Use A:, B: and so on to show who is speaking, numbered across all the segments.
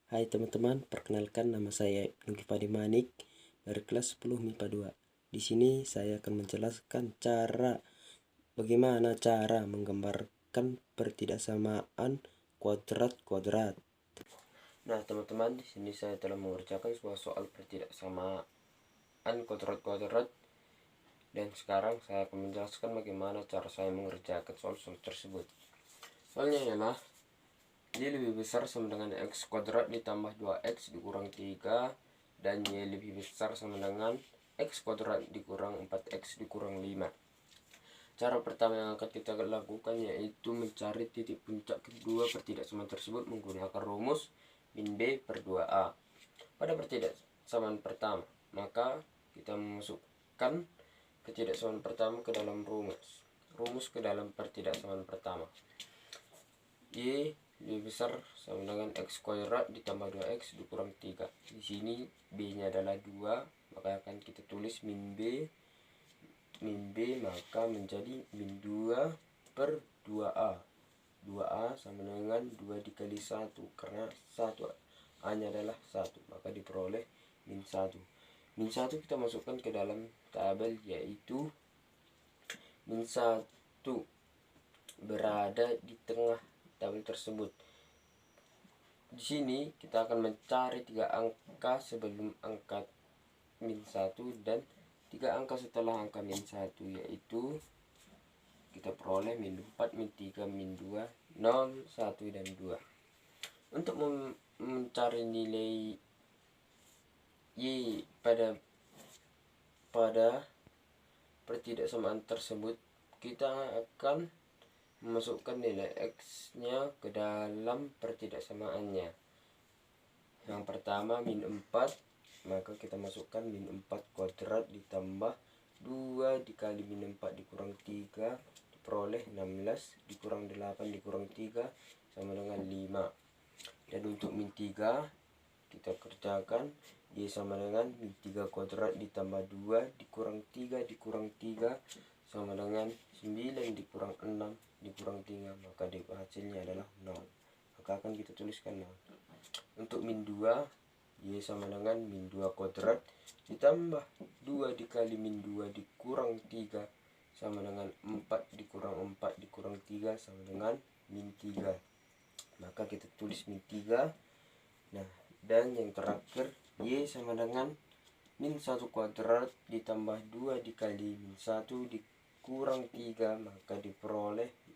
A: Hai teman-teman, perkenalkan nama saya Nugi Fadi Manik dari kelas 10 MIPA 2. Di sini saya akan menjelaskan bagaimana cara menggambarkan pertidaksamaan kuadrat-kuadrat. Nah, teman-teman, di sini saya telah mengerjakan sebuah soal pertidaksamaan kuadrat-kuadrat dan sekarang saya akan menjelaskan bagaimana cara saya mengerjakan soal-soal tersebut. Soalnya ialah Y lebih besar sama dengan X kuadrat ditambah 2X dikurang 3 dan Y lebih besar sama dengan X kuadrat dikurang 4X dikurang 5. Cara pertama yang akan kita lakukan yaitu mencari titik puncak kedua pertidaksamaan tersebut menggunakan rumus min B per 2A. Pada pertidaksamaan pertama, maka kita memasukkan pertidaksamaan pertama ke dalam rumus ke dalam pertidaksamaan pertama. Y lebih besar sama dengan X kuadrat ditambah 2X dikurang 3. Di sini B-nya adalah 2, maka akan kita tulis min B. Min B maka menjadi min 2 per 2A. 2A sama dengan 2 dikali 1 karena 1 A-nya adalah 1, maka diperoleh min 1. Min 1 kita masukkan ke dalam tabel yaitu min 1 berada di tengah tabel tersebut. Di sini kita akan mencari 3 angka sebelum angka min 1 dan 3 angka setelah angka min 1, yaitu kita peroleh min 4, min 3, min 2, 0, 1, dan 2. Untuk mencari nilai Y pada pertidaksamaan tersebut, kita akan memasukkan nilai X-nya ke dalam pertidaksamaannya. Yang pertama min 4, maka kita masukkan min 4 kuadrat ditambah 2 dikali min 4 dikurang 3 diperoleh 16 dikurang 8 dikurang 3 sama dengan 5. Dan untuk min 3 kita kerjakan, Y sama dengan min 3 kuadrat ditambah 2 dikurang 3 dikurang 3 sama dengan 9 dikurang 6 dikurang 3, maka hasilnya adalah 0. Maka akan kita tuliskan 0. Untuk min 2, Y sama dengan min 2 kuadrat ditambah 2 dikali min 2 dikurang 3 sama dengan 4 dikurang 4 dikurang 3 sama dengan min 3. Maka kita tulis min 3. Nah, dan yang terakhir Y sama dengan min 1 kuadrat ditambah 2 dikali min 1 dikurang 3, maka diperoleh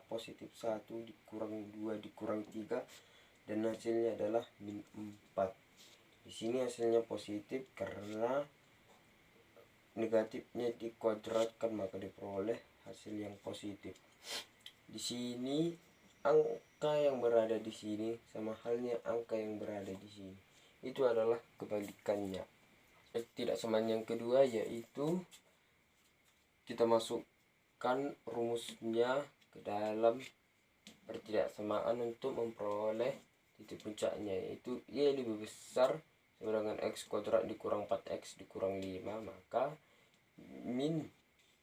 A: positif 1 dikurang 2 dikurang 3 dan hasilnya adalah min 4. Di sini hasilnya positif karena negatifnya dikuadratkan, maka diperoleh hasil yang positif. Di sini angka yang berada di sini sama halnya angka yang berada di sini. Itu adalah kebalikannya. Pertidaksamaan yang kedua yaitu kita masukkan rumusnya ke dalam pertidaksamaan untuk memperoleh titik puncaknya, yaitu Y lebih besar sama dengan X kuadrat dikurang 4X dikurang 5, maka min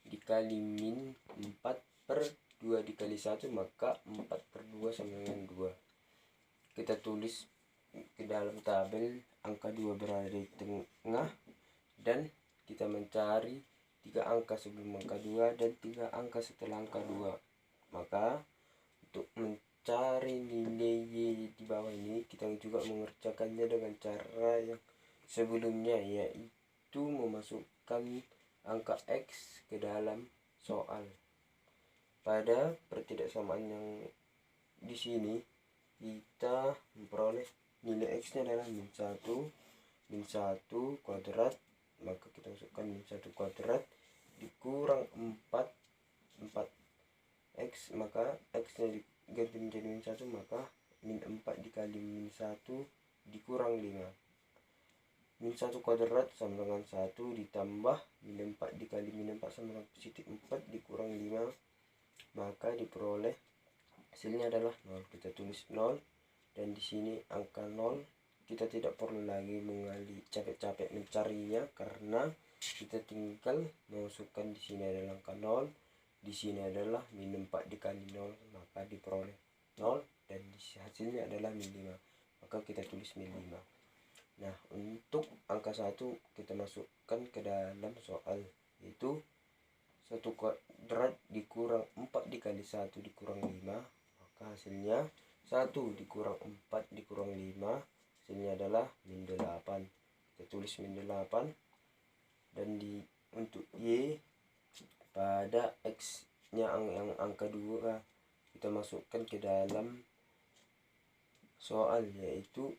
A: dikali min 4 per 2 dikali 1, maka 4 per 2 sama dengan 2. Kita tulis ke dalam tabel angka 2 berada di tengah dan kita mencari 3 angka sebelum angka 2 dan 3 angka setelah angka 2. Maka untuk mencari nilai Y di bawah ini, kita juga mengerjakannya dengan cara yang sebelumnya, yaitu memasukkan angka X ke dalam soal. Pada pertidaksamaan yang di sini kita memperoleh nilai X-nya adalah min 1 kuadrat, maka kita masukkan min 1 kuadrat dikurang 4X, maka X-nya diganti menjadi min 1, maka min 4 dikali min 1 dikurang 5. Min 1 kuadrat sama dengan 1 ditambah min 4 dikali min 4 sama dengan positif 4 dikurang 5, maka diperoleh hasilnya adalah 0. Kita tulis 0 dan di sini angka 0 kita tidak perlu lagi capek-capek mencarinya karena kita tinggal memasukkan di sini adalah angka 0, di sini adalah min 4 dikali 0, maka diperoleh 0 dan hasilnya adalah min 5. maka kita tulis min 5. Nah, untuk angka 1 kita masukkan ke dalam soal, yaitu 1 kuadrat dikurang 4 dikali 1 dikurang 5, maka hasilnya 1 dikurang 4 dikurang 5, hasilnya adalah min 8. Kita tulis min 8, dan untuk Y pada X nya yang angka 2 kita masukkan ke dalam soal, yaitu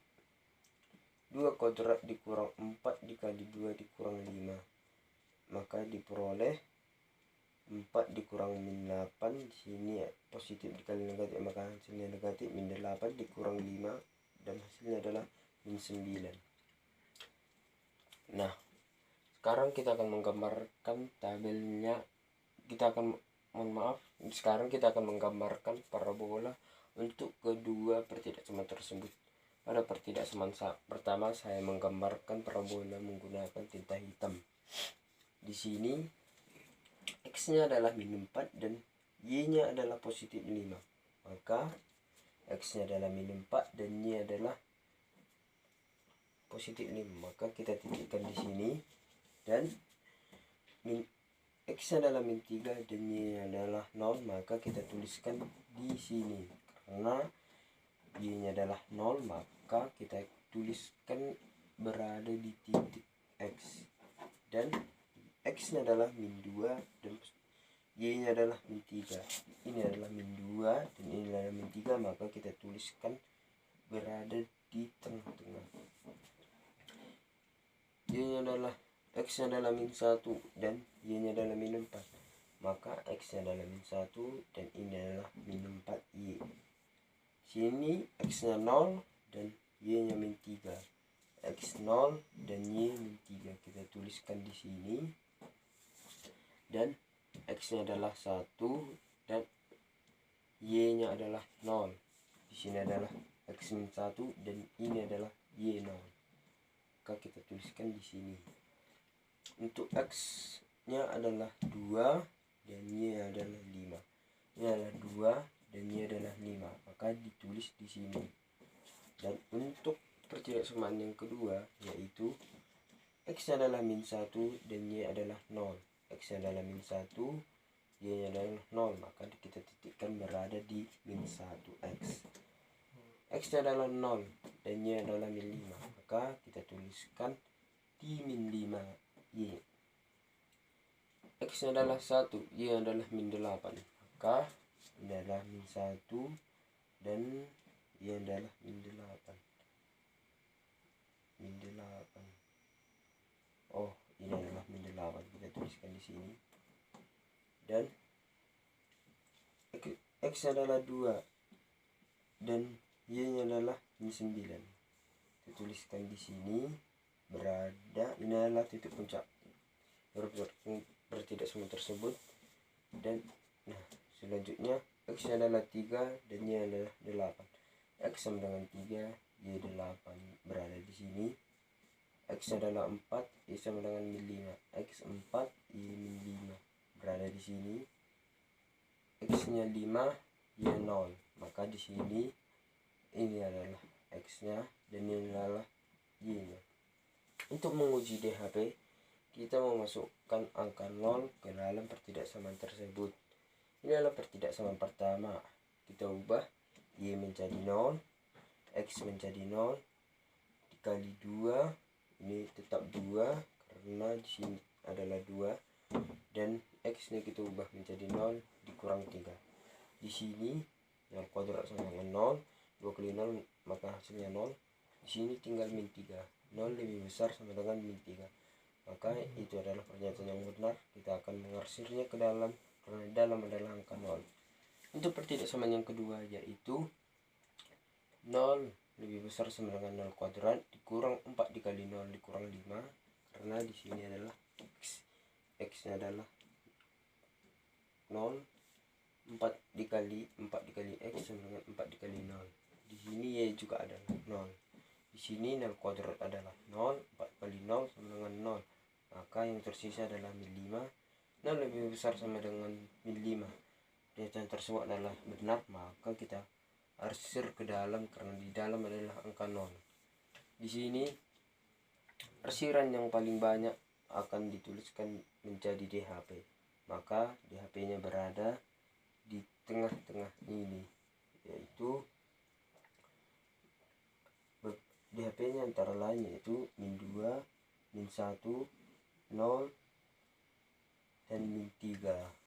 A: 2 kuadrat dikurang 4 dikali 2 dikurang 5, maka diperoleh 4 dikurang min 8. Di sini positif dikali negatif, maka hasilnya negatif. Min 8 dikurang 5 dan hasilnya adalah min 9. Nah, sekarang kita akan menggambarkan tabelnya. Sekarang kita akan menggambarkan parabola untuk kedua pertidaksamaan tersebut. Pada pertidaksamaan pertama, saya menggambarkan parabola menggunakan tinta hitam. Di sini X-nya adalah min 4 dan Y-nya adalah positif 5. Maka X-nya adalah min 4 dan Y adalah positif 5. Maka kita titikkan di sini, dan X-nya adalah min 3 dan Y-nya adalah 0, maka kita tuliskan di sini. Karena Y-nya adalah 0, maka kita tuliskan berada di titik X, dan X-nya adalah min 2 dan Y-nya adalah min 3. Ini adalah min 2 dan ini adalah min 3, maka kita tuliskan berada di tengah-tengah. Y-nya adalah X-nya adalah min 1 dan Y-nya adalah min 4, maka X-nya adalah min 1 dan ini adalah min 4Y. Sini X-nya 0 dan Y-nya min 3. X 0 dan Y min 3 kita tuliskan di sini, dan X-nya adalah 1 dan Y-nya adalah 0. Di sini adalah X min 1 dan ini adalah Y 0. Maka kita tuliskan di sini. Untuk X-nya adalah 2 dan Y adalah 5. Ini adalah 2 dan Y adalah 5, maka ditulis di sini. Dan untuk pertidaksamaan yang kedua, yaitu X adalah min 1 dan Y adalah 0. X adalah min 1, Y adalah 0, maka kita titikkan berada di min 1X. X adalah 0 dan Y adalah min 5, maka kita tuliskan di min 5Y. X adalah 1, Y adalah min 8, maka ini adalah min 1 dan Y adalah min 8. Min 8. Oh, ini adalah min 8. Kita tuliskan di sini. Dan X adalah 2 dan Y-nya adalah min 9. Kita tuliskan di sini berada, ini adalah titik puncak pertidaksamaan tersebut. Dan nah, selanjutnya X adalah 3 dan Y adalah 8. X sama dengan 3, Y 8 berada di sini. X adalah 4, Y sama dengan min 5. X 4, Y min 5 berada di sini. X-nya 5, Y 0. Maka di sini ini adalah X-nya dan ini adalah Y-nya. Untuk menguji DHP, kita memasukkan angka 0 ke dalam pertidaksamaan tersebut. Ini adalah pertidaksamaan pertama. Kita ubah Y menjadi 0, X menjadi 0, dikali 2, ini tetap 2 karena di sini adalah 2, dan X nya kita ubah menjadi 0 dikurang 3. Di sini yang kuadrat sama dengan 0, 2 kali 0 maka hasilnya 0. Di sini tinggal min 3, 0 lebih besar sama dengan min 3, maka itu adalah pernyataan yang benar. Kita akan mengarsirnya ke dalam, karena dalam adalah angka 0. Untuk pertidaksamaan yang kedua, yaitu 0 lebih besar sama dengan 0 kuadrat dikurang 4 dikali 0 dikurang 5, karena di sini adalah X nya adalah 0, 4 dikali X sama dengan 4 dikali 0. Di sini Y juga adalah 0. Di sini 0 kuadrat adalah 0, 4 kali 0 sama dengan 0, maka yang tersisa adalah min 5. 0 lebih besar sama dengan min 5. Pernyataan tersebut adalah benar, maka kita arsir ke dalam karena di dalam adalah angka 0. Di sini arsiran yang paling banyak akan dituliskan menjadi DHP, maka DHP-nya berada di tengah-tengah ini, yaitu DHP-nya antara lain yaitu -2, -1, 0, dan -3.